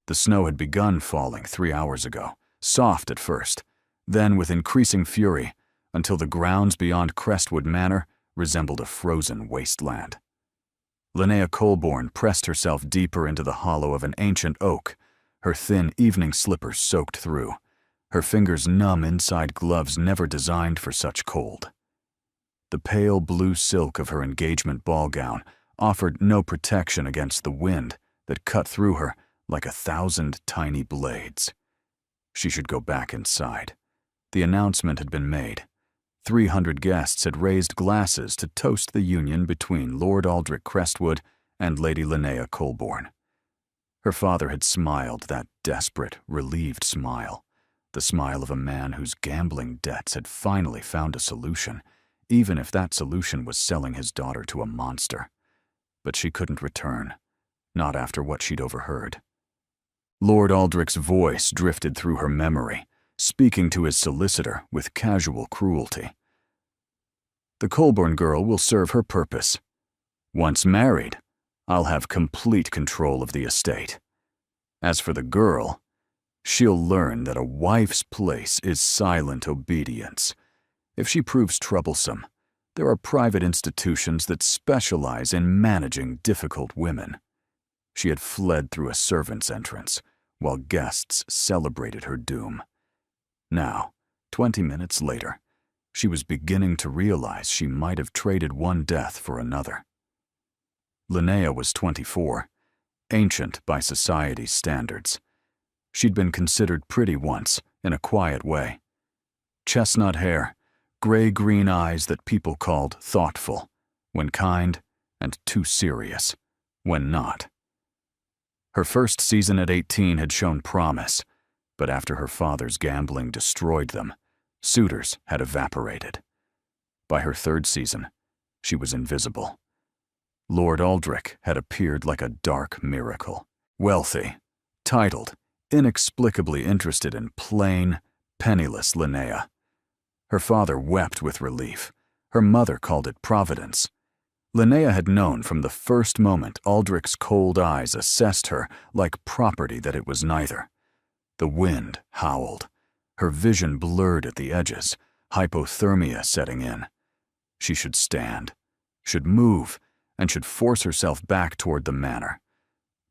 The snow had begun falling 3 hours ago, soft at first, then with increasing fury, until the grounds beyond Crestwood Manor resembled a frozen wasteland. Linnea Colborne pressed herself deeper into the hollow of an ancient oak, her thin evening slippers soaked through, her fingers numb inside gloves never designed for such cold. The pale blue silk of her engagement ball gown offered no protection against the wind that cut through her like 1,000 tiny blades. She should go back inside. The announcement had been made. 300 guests had raised glasses to toast the union between Lord Aldrich Crestwood and Lady Linnea Colborne. Her father had smiled that desperate, relieved smile, the smile of a man whose gambling debts had finally found a solution, even if that solution was selling his daughter to a monster. But she couldn't return, not after what she'd overheard. Lord Aldrich's voice drifted through her memory, speaking to his solicitor with casual cruelty. The Colborne girl will serve her purpose. Once married, I'll have complete control of the estate. As for the girl, she'll learn that a wife's place is silent obedience. If she proves troublesome, there are private institutions that specialize in managing difficult women. She had fled through a servant's entrance, while guests celebrated her doom. Now, 20 minutes later, she was beginning to realize she might have traded one death for another. Linnea was 24, ancient by society's standards. She'd been considered pretty once, in a quiet way. Chestnut hair, gray-green eyes that people called thoughtful, when kind, and too serious, when not. Her first season at 18 had shown promise, but after her father's gambling destroyed them, suitors had evaporated. By her third season, she was invisible. Lord Aldrich had appeared like a dark miracle. Wealthy, titled, inexplicably interested in plain, penniless Linnea. Her father wept with relief. Her mother called it providence. Linnea had known from the first moment Aldrich's cold eyes assessed her like property that it was neither. The wind howled. Her vision blurred at the edges, hypothermia setting in. She should stand, should move, and should force herself back toward the manor.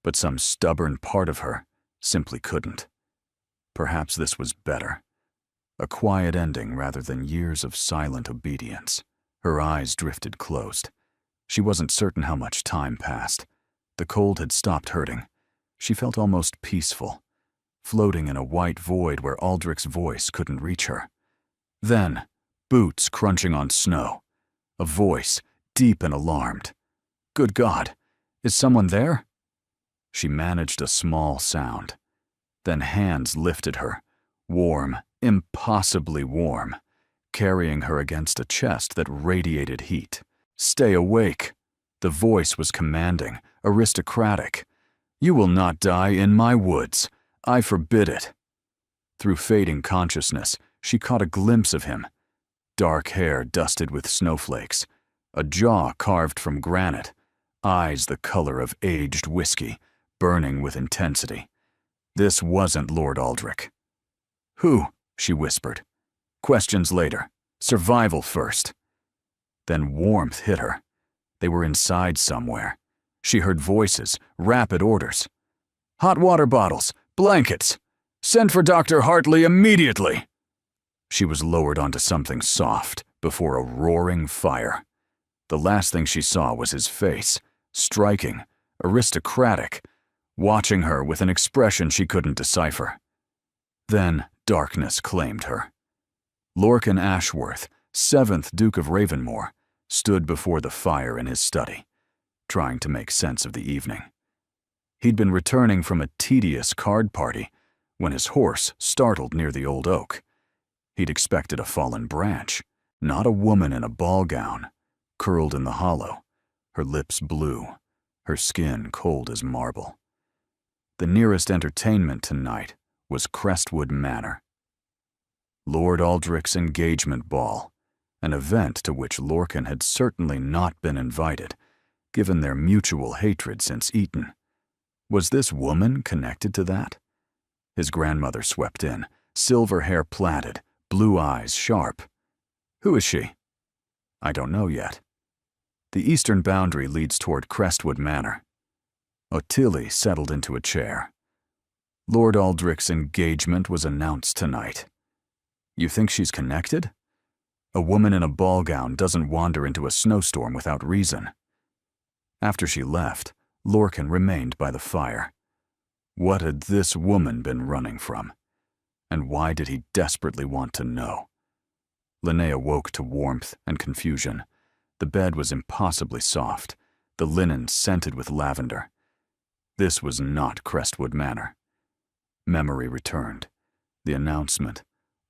But some stubborn part of her simply couldn't. Perhaps this was better. A quiet ending rather than years of silent obedience. Her eyes drifted closed. She wasn't certain how much time passed. The cold had stopped hurting. She felt almost peaceful, floating in a white void where Aldrich's voice couldn't reach her. Then, boots crunching on snow. A voice, deep and alarmed. Good God, is someone there? She managed a small sound. Then hands lifted her, warm, impossibly warm, carrying her against a chest that radiated heat. Stay awake. The voice was commanding, aristocratic. You will not die in my woods. I forbid it. Through fading consciousness, she caught a glimpse of him. Dark hair dusted with snowflakes, a jaw carved from granite, eyes the color of aged whiskey, burning with intensity. This wasn't Lord Aldrich. Who? She whispered. Questions later. Survival first. Then warmth hit her. They were inside somewhere. She heard voices, rapid orders. Hot water bottles, blankets. Send for Dr. Hartley immediately. She was lowered onto something soft before a roaring fire. The last thing she saw was his face, striking, aristocratic, watching her with an expression she couldn't decipher. Then darkness claimed her. Lorcan Ashworth, 7th Duke of Ravenmore, stood before the fire in his study, trying to make sense of the evening. He'd been returning from a tedious card party when his horse startled near the old oak. He'd expected a fallen branch, not a woman in a ball gown, curled in the hollow, her lips blue, her skin cold as marble. The nearest entertainment tonight was Crestwood Manor. Lord Aldrich's engagement ball, an event to which Lorcan had certainly not been invited, given their mutual hatred since Eton. Was this woman connected to that? His grandmother swept in, silver hair plaited, blue eyes sharp. Who is she? I don't know yet. The eastern boundary leads toward Crestwood Manor. Ottilie settled into a chair. Lord Aldrich's engagement was announced tonight. You think she's connected? A woman in a ball gown doesn't wander into a snowstorm without reason. After she left, Lorcan remained by the fire. What had this woman been running from? And why did he desperately want to know? Linnea woke to warmth and confusion. The bed was impossibly soft, the linen scented with lavender. This was not Crestwood Manor. Memory returned. The announcement,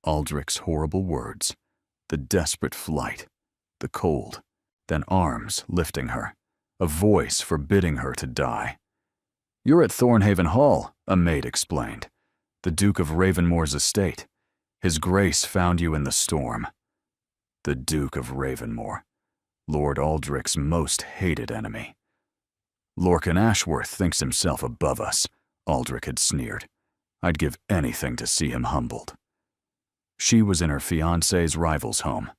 Aldrich's horrible words, the desperate flight, the cold, then arms lifting her, a voice forbidding her to die. You're at Thornhaven Hall, a maid explained. The Duke of Ravenmore's estate. His Grace found you in the storm. The Duke of Ravenmore, Lord Aldrich's most hated enemy. Lorcan Ashworth thinks himself above us, Aldrich had sneered. I'd give anything to see him humbled. She was in her fiancé's rival's home.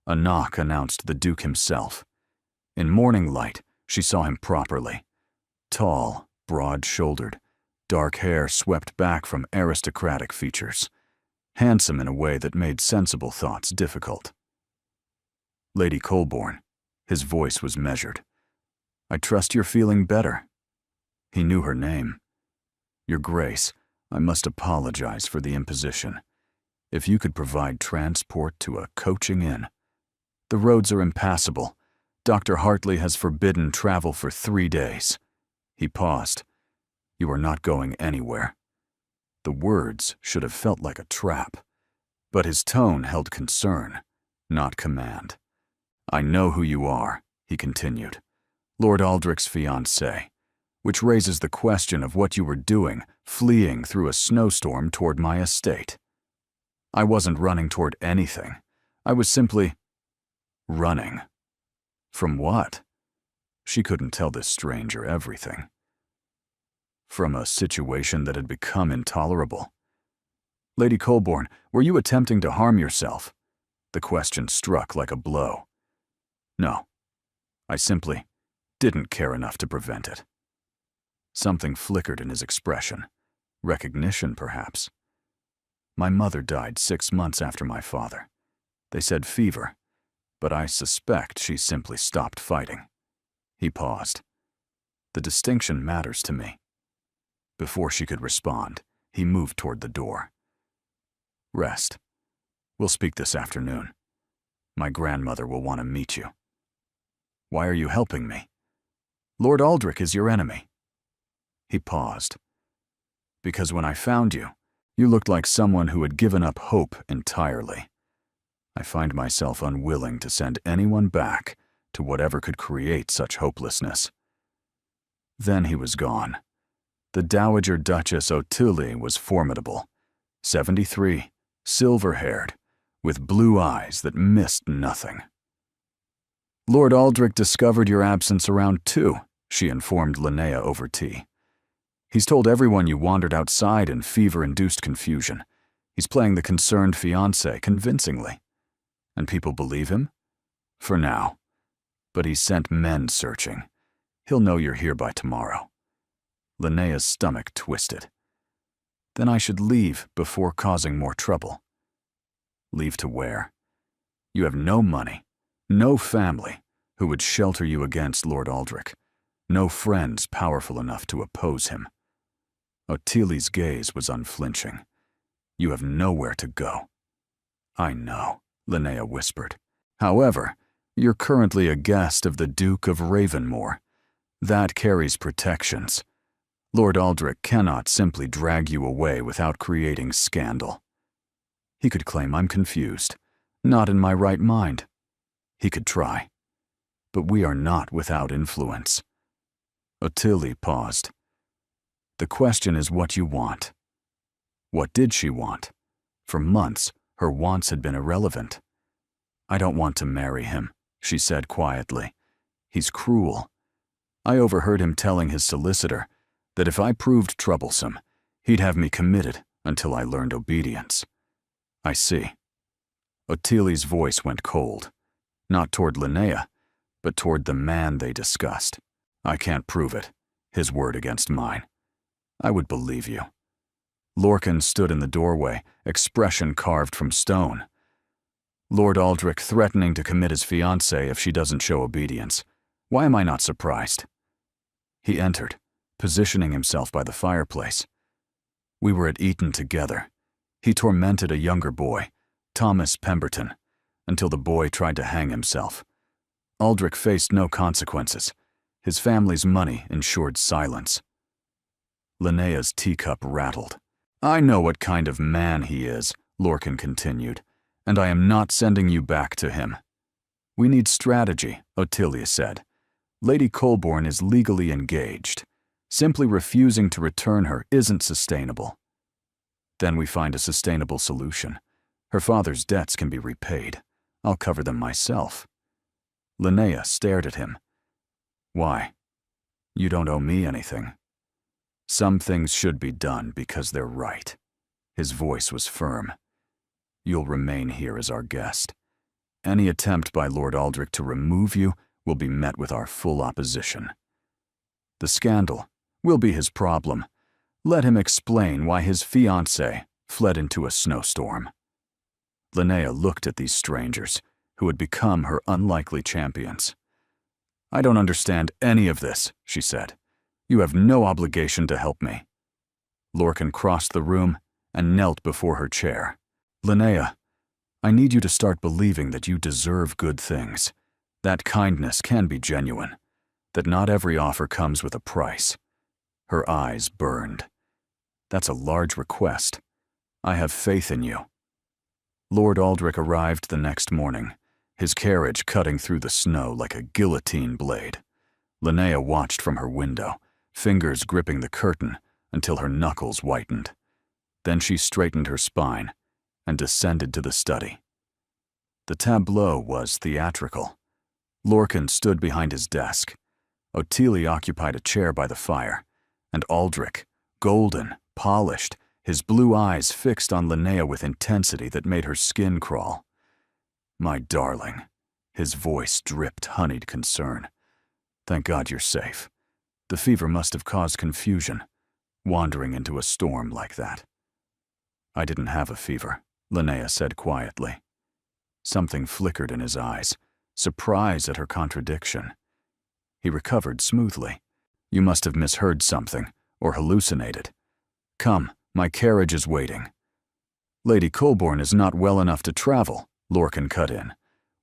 A knock announced the Duke himself. In morning light, she saw him properly. Tall, broad-shouldered, dark hair swept back from aristocratic features. Handsome in a way that made sensible thoughts difficult. Lady Colborne, his voice was measured. I trust you're feeling better. He knew her name. Your Grace, I must apologize for the imposition. If you could provide transport to a coaching inn. The roads are impassable. Dr. Hartley has forbidden travel for 3 days. He paused. You are not going anywhere. The words should have felt like a trap, but his tone held concern, not command. I know who you are, he continued. Lord Aldrich's fiancée, which raises the question of what you were doing, fleeing through a snowstorm toward my estate. I wasn't running toward anything. I was simply running. From what? She couldn't tell this stranger everything. From a situation that had become intolerable. Lady Colborne, were you attempting to harm yourself? The question struck like a blow. No, I simply didn't care enough to prevent it. Something flickered in his expression. Recognition, perhaps. My mother died 6 months after my father. They said fever, but I suspect she simply stopped fighting. He paused. The distinction matters to me. Before she could respond, he moved toward the door. Rest. We'll speak this afternoon. My grandmother will want to meet you. Why are you helping me? Lord Aldrich is your enemy. He paused. Because when I found you, you looked like someone who had given up hope entirely. I find myself unwilling to send anyone back to whatever could create such hopelessness. Then he was gone. The Dowager Duchess Ottilie was formidable, 73, silver-haired, with blue eyes that missed nothing. Lord Aldrich discovered your absence around 2, she informed Linnea over tea. He's told everyone you wandered outside in fever-induced confusion. He's playing the concerned fiancé convincingly. And people believe him? For now. But he's sent men searching. He'll know you're here by tomorrow. Linnea's stomach twisted. Then I should leave before causing more trouble. Leave to where? You have no money, no family who would shelter you against Lord Aldrich, no friends powerful enough to oppose him. Ottilie's gaze was unflinching. You have nowhere to go. I know, Linnea whispered. However, you're currently a guest of the Duke of Ravenmore. That carries protections. Lord Aldrich cannot simply drag you away without creating scandal. He could claim I'm confused, not in my right mind. He could try. But we are not without influence. Ottilie paused. The question is what you want. What did she want? For months, her wants had been irrelevant. I don't want to marry him, she said quietly. He's cruel. I overheard him telling his solicitor, That if I proved troublesome, he'd have me committed until I learned obedience. I see. Ottilie's voice went cold, not toward Linnea, but toward the man they discussed. I can't prove it, his word against mine. I would believe you. Lorcan stood in the doorway, expression carved from stone. Lord Aldrich threatening to commit his fiancée if she doesn't show obedience. Why am I not surprised? He entered, positioning himself by the fireplace. We were at Eton together. He tormented a younger boy, Thomas Pemberton, until the boy tried to hang himself. Aldrich faced no consequences. His family's money ensured silence. Linnea's teacup rattled. I know what kind of man he is, Lorcan continued, and I am not sending you back to him. We need strategy, Ottilie said. Lady Colborne is legally engaged. Simply refusing to return her isn't sustainable. Then we find a sustainable solution. Her father's debts can be repaid. I'll cover them myself. Linnea stared at him. Why? You don't owe me anything. Some things should be done because they're right. His voice was firm. You'll remain here as our guest. Any attempt by Lord Aldrich to remove you will be met with our full opposition. The scandal will be his problem. Let him explain why his fiancée fled into a snowstorm. Linnea looked at these strangers, who had become her unlikely champions. I don't understand any of this, she said. You have no obligation to help me. Lorcan crossed the room and knelt before her chair. Linnea, I need you to start believing that you deserve good things, that kindness can be genuine, that not every offer comes with a price. Her eyes burned. That's a large request. I have faith in you. Lord Aldrich arrived the next morning, his carriage cutting through the snow like a guillotine blade. Linnea watched from her window, fingers gripping the curtain until her knuckles whitened. Then she straightened her spine and descended to the study. The tableau was theatrical. Lorcan stood behind his desk. Ottilie occupied a chair by the fire, and Aldrich, golden, polished, his blue eyes fixed on Linnea with intensity that made her skin crawl. My darling, his voice dripped honeyed concern. Thank God you're safe. The fever must have caused confusion, wandering into a storm like that. I didn't have a fever, Linnea said quietly. Something flickered in his eyes, surprise at her contradiction. He recovered smoothly. You must have misheard something, or hallucinated. Come, my carriage is waiting. Lady Colborne is not well enough to travel, Lorcan cut in.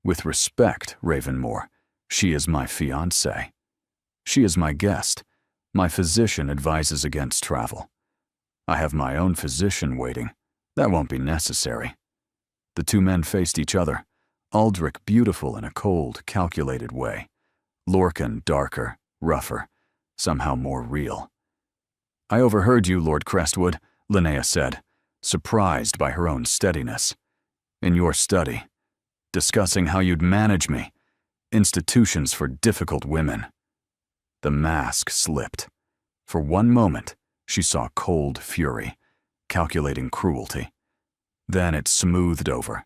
With respect, Ravenmore, she is my fiancée. She is my guest. My physician advises against travel. I have my own physician waiting. That won't be necessary. The two men faced each other, Aldrich beautiful in a cold, calculated way. Lorcan darker, rougher, somehow more real. I overheard you, Lord Crestwood, Linnea said, surprised by her own steadiness. In your study, discussing how you'd manage me, institutions for difficult women. The mask slipped. For one moment, she saw cold fury, calculating cruelty. Then it smoothed over.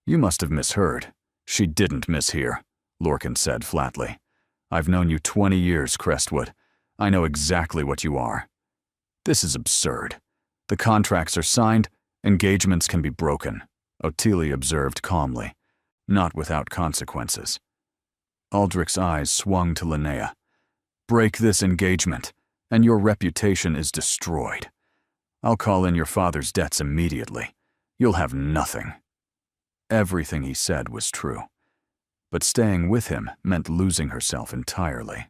You must have misheard. She didn't mishear, Lorcan said flatly. I've known you 20 years, Crestwood. I know exactly what you are. This is absurd. The contracts are signed, engagements can be broken, Ottilie observed calmly, not without consequences. Aldrich's eyes swung to Linnea. Break this engagement, and your reputation is destroyed. I'll call in your father's debts immediately. You'll have nothing. Everything he said was true, but staying with him meant losing herself entirely.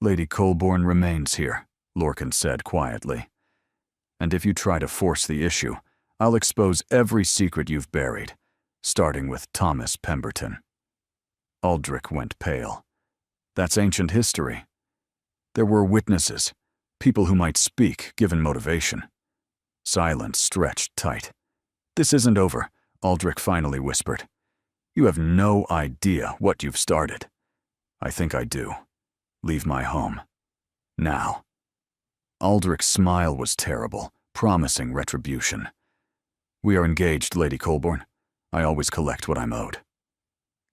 Lady Colborne remains here, Lorcan said quietly. And if you try to force the issue, I'll expose every secret you've buried, starting with Thomas Pemberton. Aldrich went pale. That's ancient history. There were witnesses, people who might speak, given motivation. Silence stretched tight. This isn't over, Aldrich finally whispered. You have no idea what you've started. I think I do. Leave my home. Now. Aldrich's smile was terrible, promising retribution. "We are engaged, Lady Colborne. I always collect what I'm owed."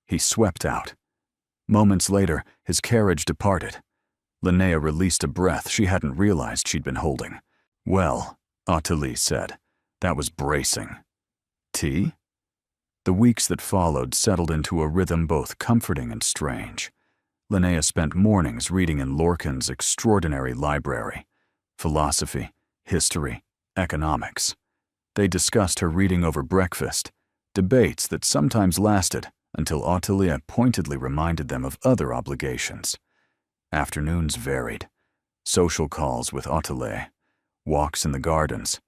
He swept out. Moments later, his carriage departed. Linnea released a breath she hadn't realized she'd been holding. "Well," Ottilie said, "that was bracing. Tea?" The weeks that followed settled into a rhythm both comforting and strange. Linnea spent mornings reading in Lorcan's extraordinary library. Philosophy, history, economics. They discussed her reading over breakfast, debates that sometimes lasted until Ottilie pointedly reminded them of other obligations. Afternoons varied. Social calls with Ottilie, walks in the gardens,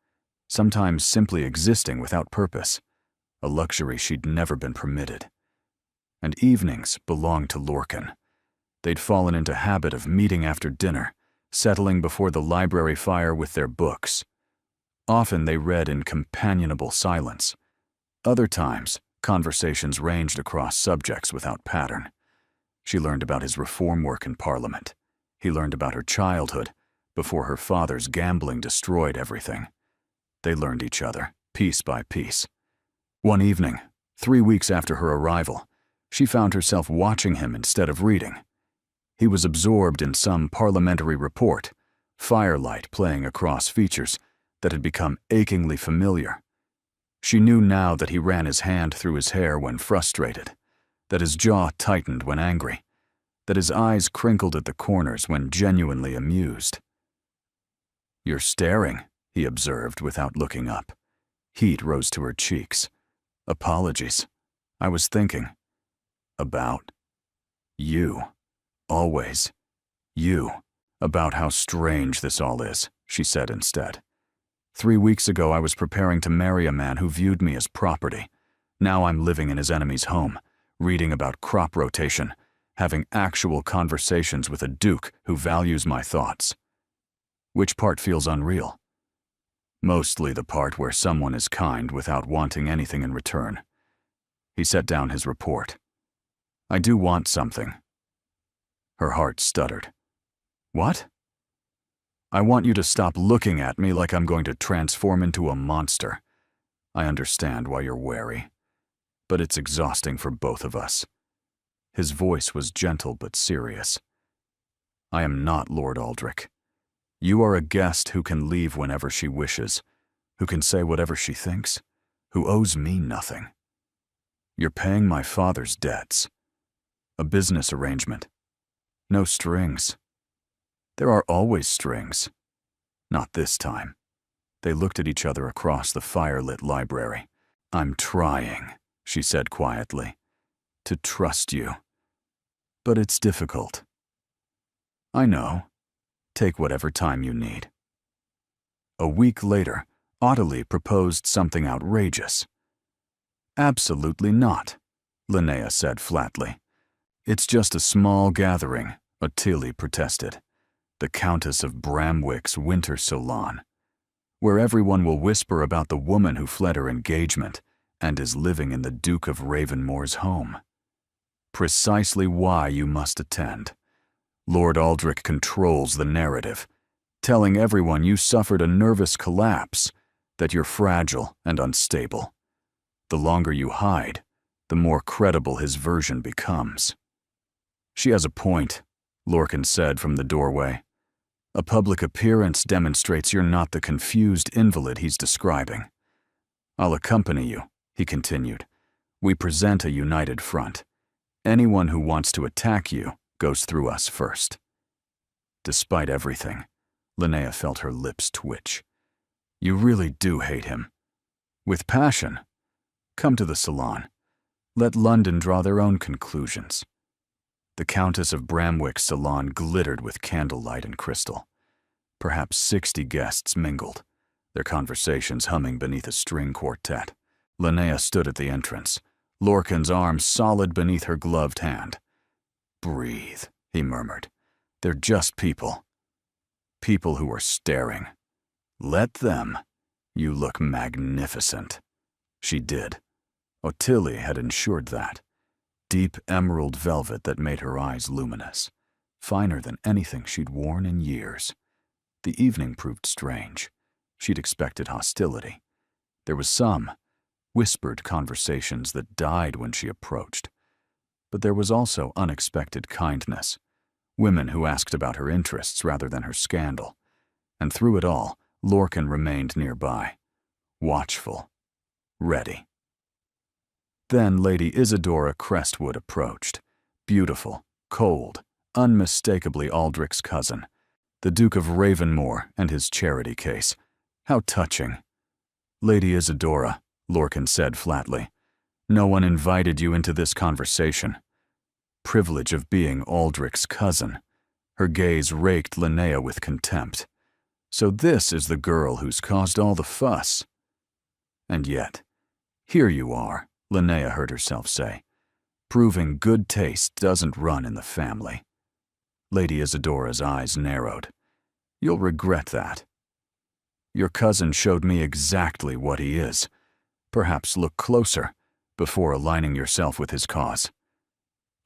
sometimes simply existing without purpose, a luxury she'd never been permitted. And evenings belonged to Lorcan. They'd fallen into habit of meeting after dinner, settling before the library fire with their books. Often they read in companionable silence. Other times, conversations ranged across subjects without pattern. She learned about his reform work in Parliament. He learned about her childhood, before her father's gambling destroyed everything. They learned each other, piece by piece. One evening, 3 weeks after her arrival, she found herself watching him instead of reading. He was absorbed in some parliamentary report, firelight playing across features that had become achingly familiar. She knew now that he ran his hand through his hair when frustrated, that his jaw tightened when angry, that his eyes crinkled at the corners when genuinely amused. "You're staring," he observed without looking up. Heat rose to her cheeks. "Apologies. I was thinking about you. Always. You. About how strange this all is," she said instead. 3 weeks ago I was preparing to marry a man who viewed me as property. Now I'm living in his enemy's home, reading about crop rotation, having actual conversations with a duke who values my thoughts. Which part feels unreal? Mostly the part where someone is kind without wanting anything in return. He set down his report. "I do want something." Her heart stuttered. "What?" "I want you to stop looking at me like I'm going to transform into a monster. I understand why you're wary, but it's exhausting for both of us." His voice was gentle but serious. "I am not Lord Aldrich. You are a guest who can leave whenever she wishes, who can say whatever she thinks, who owes me nothing. You're paying my father's debts. A business arrangement. No strings. There are always strings. Not this time." They looked at each other across the firelit library. "I'm trying," she said quietly, "to trust you. But it's difficult." "I know. Take whatever time you need." A week later, Ottilie proposed something outrageous. "Absolutely not," Linnea said flatly. "It's just a small gathering," Ottilie protested. "The Countess of Bramwick's winter salon, where everyone will whisper about the woman who fled her engagement and is living in the Duke of Ravenmore's home. Precisely why you must attend. Lord Aldrich controls the narrative, telling everyone you suffered a nervous collapse, that you're fragile and unstable. The longer you hide, the more credible his version becomes." "She has a point," Lorcan said from the doorway. "A public appearance demonstrates you're not the confused invalid he's describing. I'll accompany you," he continued. "We present a united front. Anyone who wants to attack you goes through us first." Despite everything, Linnea felt her lips twitch. "You really do hate him." "With passion. Come to the salon. Let London draw their own conclusions." The Countess of Bramwick's salon glittered with candlelight and crystal. Perhaps 60 guests mingled, their conversations humming beneath a string quartet. Linnea stood at the entrance, Lorcan's arm solid beneath her gloved hand. "Breathe," he murmured. "They're just people. People who are staring. Let them. You look magnificent." She did. Ottilie had ensured that. Deep emerald velvet that made her eyes luminous, finer than anything she'd worn in years. The evening proved strange. She'd expected hostility. There was some whispered conversations that died when she approached. But there was also unexpected kindness. Women who asked about her interests rather than her scandal. And through it all, Lorcan remained nearby, watchful, ready. Then Lady Isadora Crestwood approached, beautiful, cold, unmistakably Aldrich's cousin, the Duke of Ravenmore and his charity case. How touching. Lady Isadora, Lorcan said flatly, no one invited you into this conversation. Privilege of being Aldrich's cousin. Her gaze raked Linnea with contempt. So this is the girl who's caused all the fuss. And yet, here you are, Linnea heard herself say, proving good taste doesn't run in the family. Lady Isadora's eyes narrowed. You'll regret that. Your cousin showed me exactly what he is. Perhaps look closer before aligning yourself with his cause.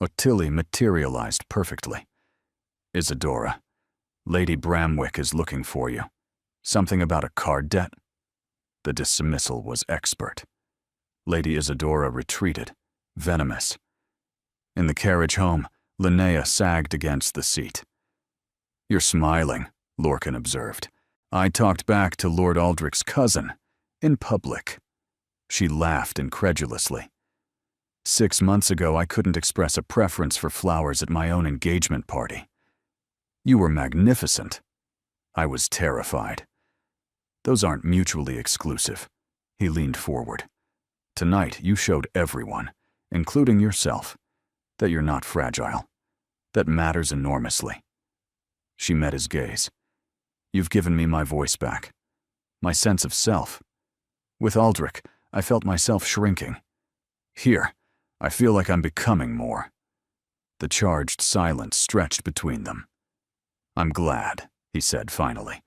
Ottilie materialized perfectly. Isadora, Lady Bramwick is looking for you. Something about a card debt? The dismissal was expert. Lady Isadora retreated, venomous. In the carriage home, Linnea sagged against the seat. You're smiling, Lorcan observed. I talked back to Lord Aldrich's cousin, in public. She laughed incredulously. 6 months ago, I couldn't express a preference for flowers at my own engagement party. You were magnificent. I was terrified. Those aren't mutually exclusive. He leaned forward. Tonight, you showed everyone, including yourself, that you're not fragile. That matters enormously. She met his gaze. You've given me my voice back, my sense of self. With Aldrich, I felt myself shrinking. Here, I feel like I'm becoming more. The charged silence stretched between them. I'm glad, he said finally,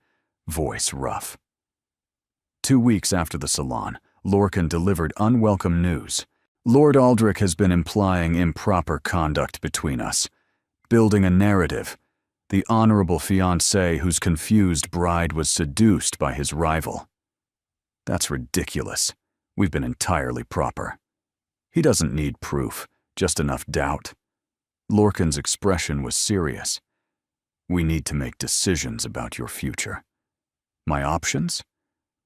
voice rough. 2 weeks after the salon, Lorcan delivered unwelcome news. Lord Aldrich has been implying improper conduct between us, building a narrative. The honorable fiancée whose confused bride was seduced by his rival. That's ridiculous. We've been entirely proper. He doesn't need proof, just enough doubt. Lorcan's expression was serious. We need to make decisions about your future. My options?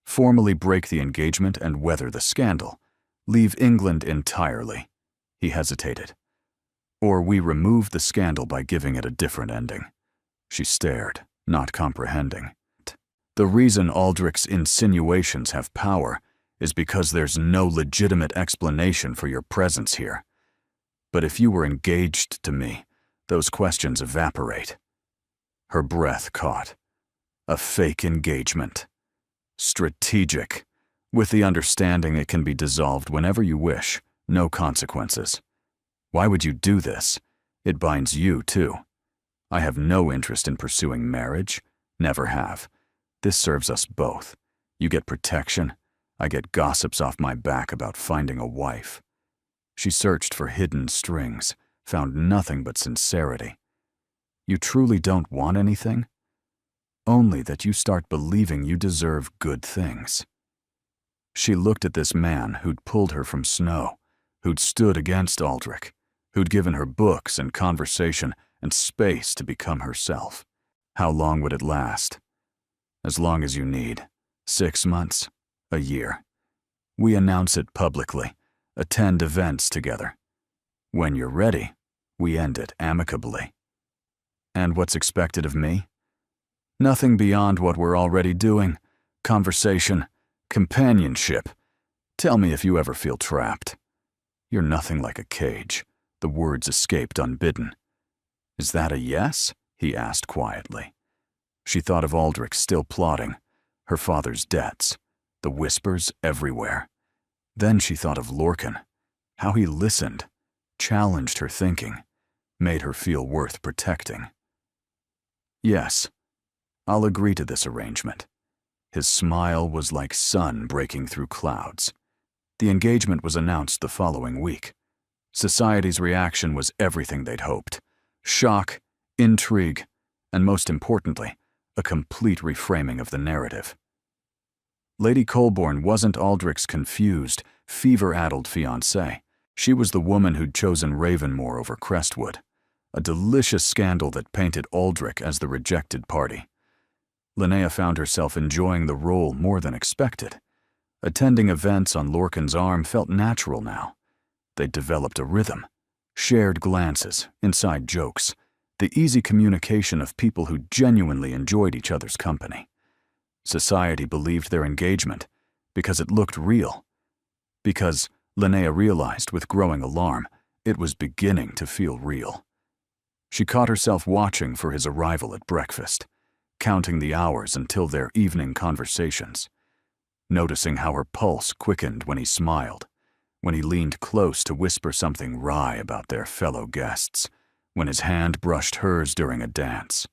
Formally break the engagement and weather the scandal. Leave England entirely. He hesitated. Or we remove the scandal by giving it a different ending. She stared, not comprehending. The reason Aldrich's insinuations have power is because there's no legitimate explanation for your presence here. But if you were engaged to me, those questions evaporate. Her breath caught. A fake engagement. Strategic, with the understanding it can be dissolved whenever you wish, no consequences. Why would you do this? It binds you, too. I have no interest in pursuing marriage, never have. This serves us both. You get protection, I get gossips off my back about finding a wife. She searched for hidden strings, found nothing but sincerity. You truly don't want anything? Only that you start believing you deserve good things. She looked at this man who'd pulled her from snow, who'd stood against Aldrich, who'd given her books and conversation and space to become herself. How long would it last? As long as you need. 6 months, a year. We announce it publicly, attend events together. When you're ready, we end it amicably. And what's expected of me? Nothing beyond what we're already doing. Conversation, companionship. Tell me if you ever feel trapped. You're nothing like a cage. The words escaped unbidden. Is that a yes? He asked quietly. She thought of Aldrich still plotting, her father's debts, the whispers everywhere. Then she thought of Lorcan, how he listened, challenged her thinking, made her feel worth protecting. Yes, I'll agree to this arrangement. His smile was like sun breaking through clouds. The engagement was announced the following week. Society's reaction was everything they'd hoped. Shock, intrigue, and most importantly, a complete reframing of the narrative. Lady Colborne wasn't Aldrich's confused, fever-addled fiancée. She was the woman who'd chosen Ravenmoor over Crestwood, a delicious scandal that painted Aldrich as the rejected party. Linnea found herself enjoying the role more than expected. Attending events on Lorcan's arm felt natural now. They'd developed a rhythm, shared glances, inside jokes, the easy communication of people who genuinely enjoyed each other's company. Society believed their engagement because it looked real. Because, Linnea realized with growing alarm, it was beginning to feel real. She caught herself watching for his arrival at breakfast, counting the hours until their evening conversations, noticing how her pulse quickened when he smiled, when he leaned close to whisper something wry about their fellow guests, when his hand brushed hers during a dance.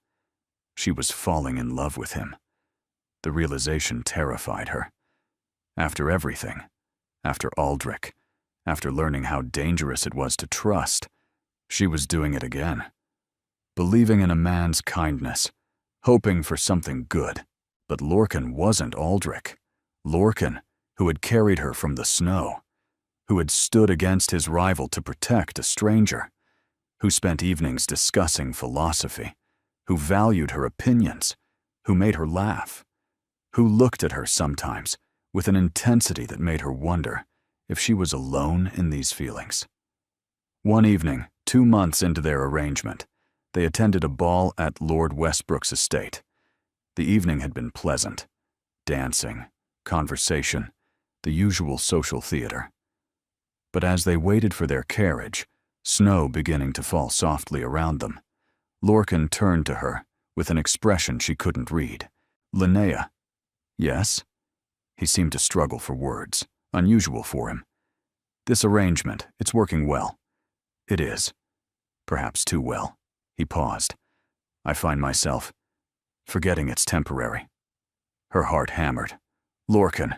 She was falling in love with him. The realization terrified her. After everything, after Aldrich, after learning how dangerous it was to trust, she was doing it again. Believing in a man's kindness, hoping for something good. But Lorcan wasn't Aldrich. Lorcan, who had carried her from the snow, who had stood against his rival to protect a stranger, who spent evenings discussing philosophy, who valued her opinions, who made her laugh, who looked at her sometimes with an intensity that made her wonder if she was alone in these feelings. One evening, 2 months into their arrangement, they attended a ball at Lord Westbrook's estate. The evening had been pleasant. Dancing, conversation, the usual social theater. But as they waited for their carriage, snow beginning to fall softly around them, Lorcan turned to her with an expression she couldn't read. Linnea. Yes? He seemed to struggle for words, unusual for him. This arrangement, it's working well. It is. Perhaps too well. He paused. I find myself forgetting it's temporary. Her heart hammered. Lorcan,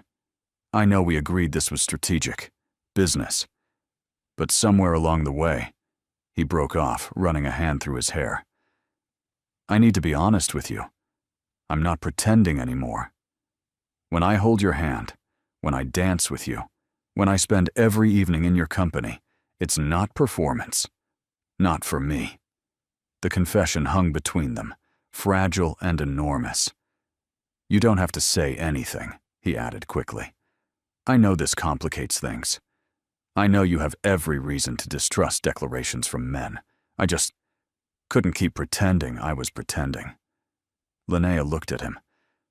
I know we agreed this was strategic, business. But somewhere along the way, he broke off, running a hand through his hair. I need to be honest with you. I'm not pretending anymore. When I hold your hand, when I dance with you, when I spend every evening in your company, it's not performance. Not for me. The confession hung between them, fragile and enormous. You don't have to say anything, he added quickly. I know this complicates things. I know you have every reason to distrust declarations from men. I just couldn't keep pretending I was pretending. Linnea looked at him,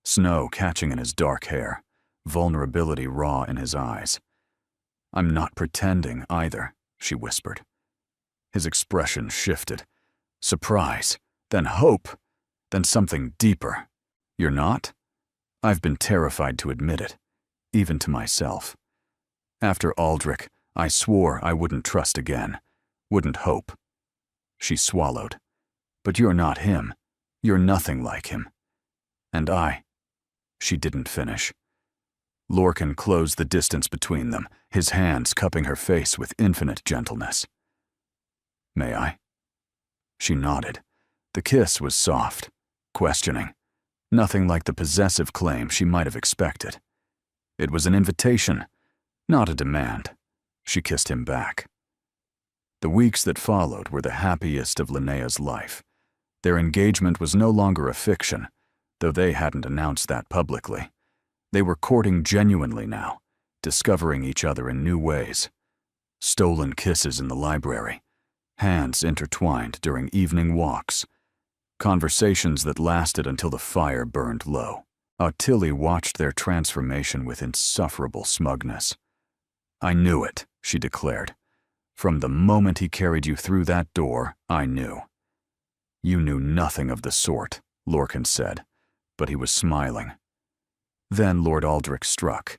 snow catching in his dark hair, vulnerability raw in his eyes. I'm not pretending either, she whispered. His expression shifted. Surprise, then hope, then something deeper. You're not? I've been terrified to admit it, even to myself. After Aldrich, I swore I wouldn't trust again, wouldn't hope. She swallowed. But you're not him. You're nothing like him. And She didn't finish. Lorcan closed the distance between them, his hands cupping her face with infinite gentleness. May I? She nodded. The kiss was soft, questioning, nothing like the possessive claim she might have expected. It was an invitation, not a demand. She kissed him back. The weeks that followed were the happiest of Linnea's life. Their engagement was no longer a fiction, though they hadn't announced that publicly. They were courting genuinely now, discovering each other in new ways. Stolen kisses in the library, hands intertwined during evening walks, conversations that lasted until the fire burned low. Tilly watched their transformation with insufferable smugness. I knew it, she declared. From the moment he carried you through that door, I knew. You knew nothing of the sort, Lorcan said, but he was smiling. Then Lord Aldrich struck.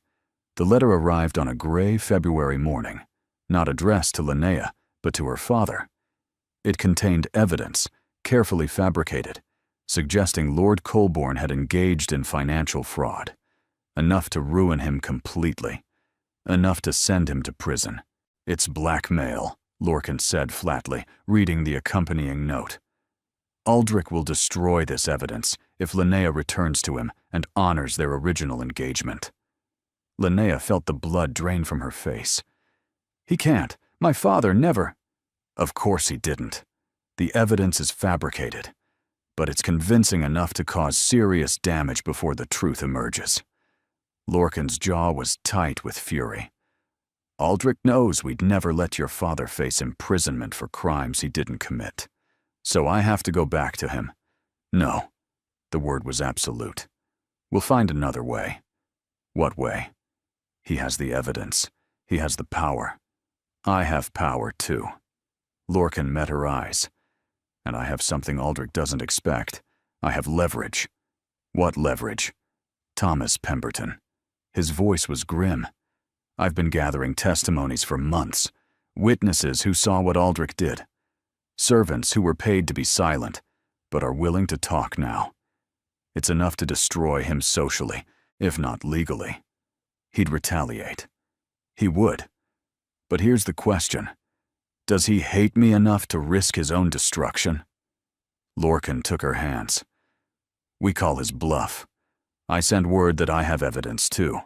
The letter arrived on a gray February morning, not addressed to Linnea, but to her father. It contained evidence, carefully fabricated, suggesting Lord Colborne had engaged in financial fraud, enough to ruin him completely, enough to send him to prison. It's blackmail, Lorcan said flatly, reading the accompanying note. Aldrich will destroy this evidence if Linnea returns to him and honors their original engagement. Linnea felt the blood drain from her face. He can't. My father never. Of course he didn't. The evidence is fabricated, but it's convincing enough to cause serious damage before the truth emerges. Lorcan's jaw was tight with fury. Aldrich knows we'd never let your father face imprisonment for crimes he didn't commit. So I have to go back to him. No. The word was absolute. We'll find another way. What way? He has the evidence. He has the power. I have power, too. Lorcan met her eyes. And I have something Aldrich doesn't expect. I have leverage. What leverage? Thomas Pemberton. His voice was grim. I've been gathering testimonies for months. Witnesses who saw what Aldrich did. Servants who were paid to be silent, but are willing to talk now. It's enough to destroy him socially, if not legally. He'd retaliate. He would. But here's the question. Does he hate me enough to risk his own destruction? Lorcan took her hands. We call his bluff. I send word that I have evidence too.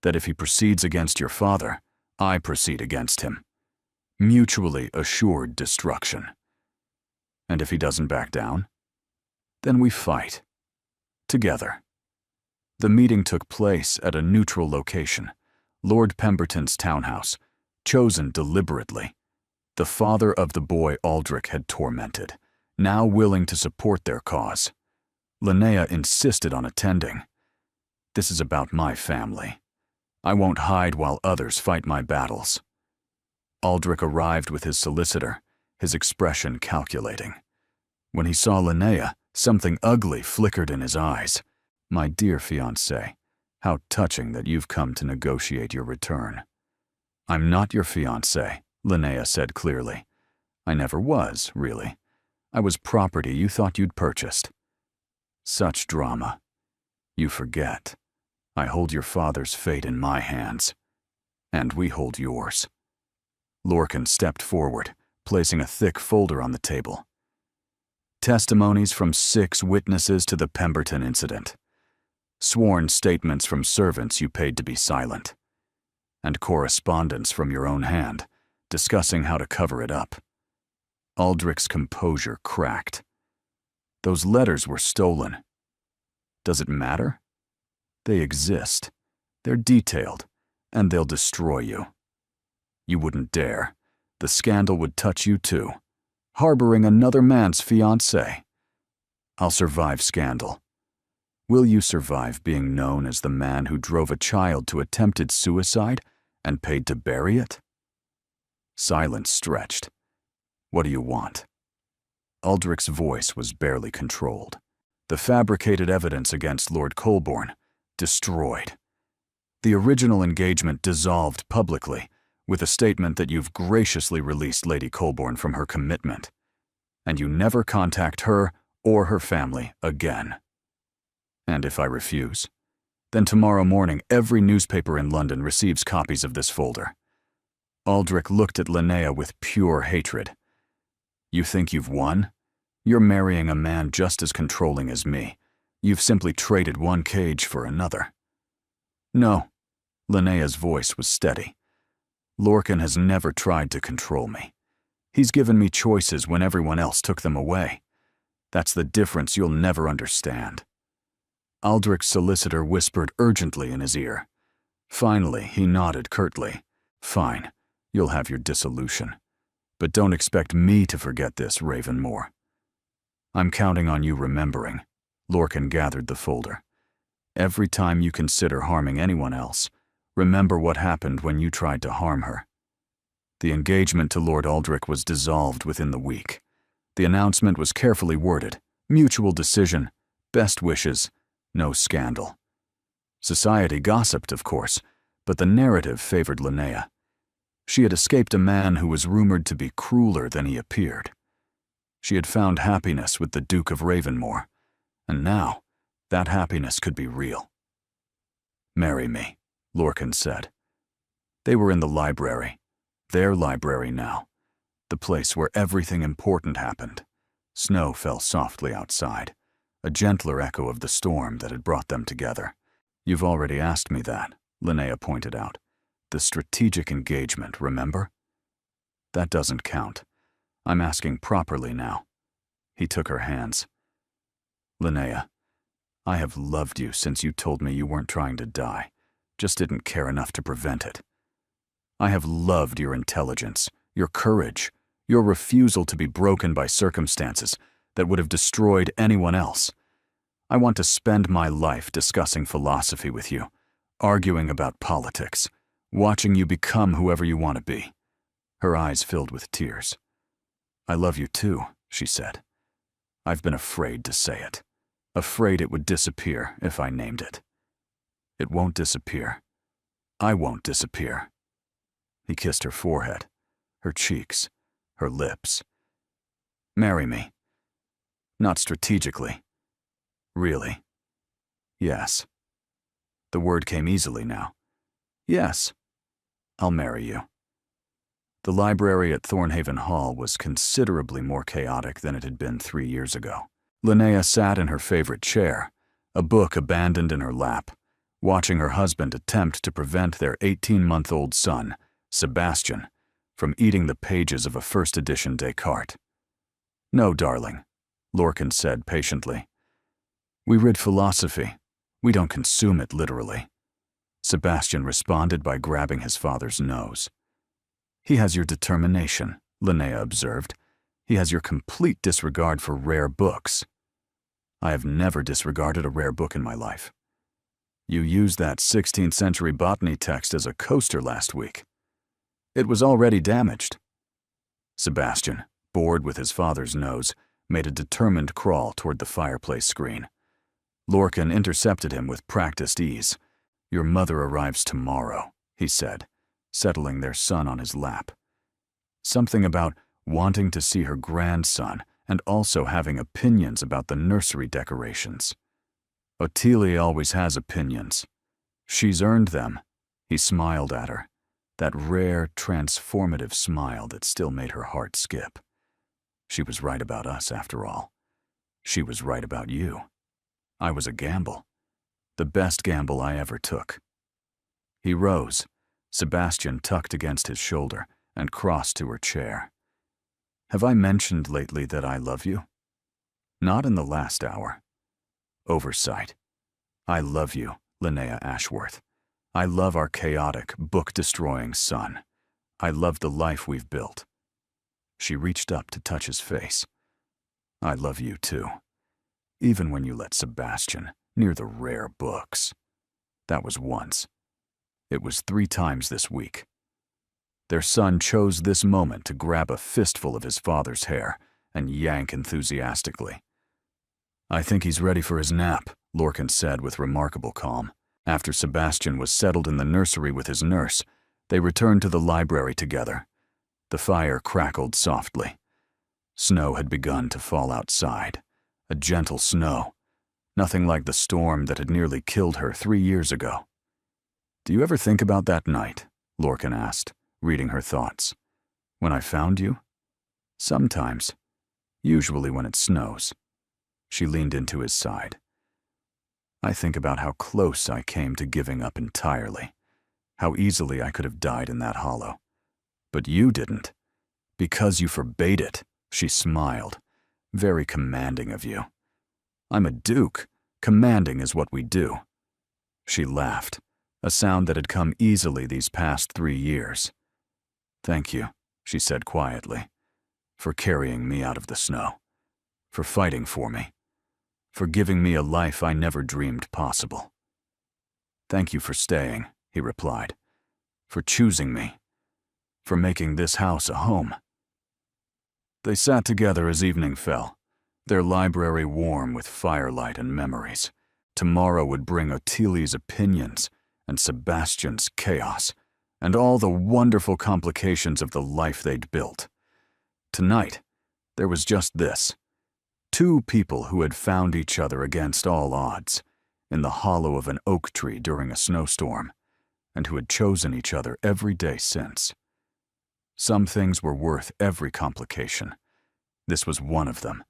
That if he proceeds against your father, I proceed against him. Mutually assured destruction. And if he doesn't back down, then we fight. Together. The meeting took place at a neutral location, Lord Pemberton's townhouse, chosen deliberately. The father of the boy Aldrich had tormented, now willing to support their cause. Linnea insisted on attending. This is about my family. I won't hide while others fight my battles. Aldrich arrived with his solicitor, his expression calculating. When he saw Linnea, something ugly flickered in his eyes. My dear fiancée, how touching that you've come to negotiate your return. I'm not your fiancée, Linnea said clearly. I never was, really. I was property you thought you'd purchased. Such drama. You forget. I hold your father's fate in my hands. And we hold yours. Lorcan stepped forward, placing a thick folder on the table. Testimonies from 6 witnesses to the Pemberton incident. Sworn statements from servants you paid to be silent. And correspondence from your own hand, discussing how to cover it up. Aldrich's composure cracked. Those letters were stolen. Does it matter? They exist. They're detailed, and they'll destroy you. You wouldn't dare. The scandal would touch you too. Harboring another man's fiancée. I'll survive scandal. Will you survive being known as the man who drove a child to attempted suicide and paid to bury it? Silence stretched. What do you want? Aldrich's voice was barely controlled. The fabricated evidence against Lord Colborne, destroyed. The original engagement dissolved publicly, with a statement that you've graciously released Lady Colborne from her commitment, and you never contact her or her family again. And if I refuse, then tomorrow morning every newspaper in London receives copies of this folder. Aldrich looked at Linnea with pure hatred. You think you've won? You're marrying a man just as controlling as me. You've simply traded one cage for another. No. Linnea's voice was steady. Lorcan has never tried to control me. He's given me choices when everyone else took them away. That's the difference you'll never understand. Aldrich's solicitor whispered urgently in his ear. Finally, he nodded curtly. Fine, you'll have your dissolution. But don't expect me to forget this, Ravenmore. I'm counting on you remembering. Lorcan gathered the folder. Every time you consider harming anyone else, remember what happened when you tried to harm her. The engagement to Lord Aldrich was dissolved within the week. The announcement was carefully worded. Mutual decision, best wishes, no scandal. Society gossiped, of course, but the narrative favored Linnea. She had escaped a man who was rumored to be crueler than he appeared. She had found happiness with the Duke of Ravenmore, and now that happiness could be real. Marry me, Lorcan said. They were in the library, their library now, the place where everything important happened. Snow fell softly outside. a gentler echo of the storm that had brought them together. You've already asked me that, Linnea pointed out. The strategic engagement, remember? That doesn't count. I'm asking properly now. He took her hands. Linnea, I have loved you since you told me you weren't trying to die, just didn't care enough to prevent it. I have loved your intelligence, your courage, your refusal to be broken by circumstances that would have destroyed anyone else. I want to spend my life discussing philosophy with you, arguing about politics, watching you become whoever you want to be. Her eyes filled with tears. I love you too, she said. I've been afraid to say it, afraid it would disappear if I named it. It won't disappear. I won't disappear. He kissed her forehead, her cheeks, her lips. Marry me. Not strategically. Really. Yes. The word came easily now. Yes. I'll marry you. The library at Thornhaven Hall was considerably more chaotic than it had been 3 years ago. Linnea sat in her favorite chair, a book abandoned in her lap, watching her husband attempt to prevent their 18-month-old son, Sebastian, from eating the pages of a first-edition Descartes. No, darling, Lorcan said patiently. We read philosophy. We don't consume it literally. Sebastian responded by grabbing his father's nose. He has your determination, Linnea observed. He has your complete disregard for rare books. I have never disregarded a rare book in my life. You used that 16th century botany text as a coaster last week. It was already damaged. Sebastian, bored with his father's nose, made a determined crawl toward the fireplace screen. Lorcan intercepted him with practiced ease. Your mother arrives tomorrow, he said, settling their son on his lap. Something about wanting to see her grandson and also having opinions about the nursery decorations. Ottilie always has opinions. She's earned them. He smiled at her, that rare, transformative smile that still made her heart skip. She was right about us, after all. She was right about you. I was a gamble. The best gamble I ever took. He rose, Sebastian tucked against his shoulder, and crossed to her chair. Have I mentioned lately that I love you? Not in the last hour. Oversight. I love you, Linnea Ashworth. I love our chaotic, book-destroying son. I love the life we've built. She reached up to touch his face. I love you too. Even when you let Sebastian near the rare books. That was once. It was 3 times this week. Their son chose this moment to grab a fistful of his father's hair and yank enthusiastically. I think he's ready for his nap, Lorcan said with remarkable calm. After Sebastian was settled in the nursery with his nurse, they returned to the library together. The fire crackled softly. Snow had begun to fall outside. A gentle snow. Nothing like the storm that had nearly killed her 3 years ago. Do you ever think about that night? Lorcan asked, reading her thoughts. When I found you? Sometimes. Usually when it snows. She leaned into his side. I think about how close I came to giving up entirely. How easily I could have died in that hollow. But you didn't. Because you forbade it, she smiled. Very commanding of you. I'm a duke. Commanding is what we do. She laughed, a sound that had come easily these past 3 years. Thank you, she said quietly, for carrying me out of the snow, for fighting for me, for giving me a life I never dreamed possible. Thank you for staying, he replied, for choosing me, for making this house a home. They sat together as evening fell, their library warm with firelight and memories. Tomorrow would bring Ottilie's opinions and Sebastian's chaos, and all the wonderful complications of the life they'd built. Tonight, there was just this. 2 people who had found each other against all odds, in the hollow of an oak tree during a snowstorm, and who had chosen each other every day since. Some things were worth every complication. This was one of them,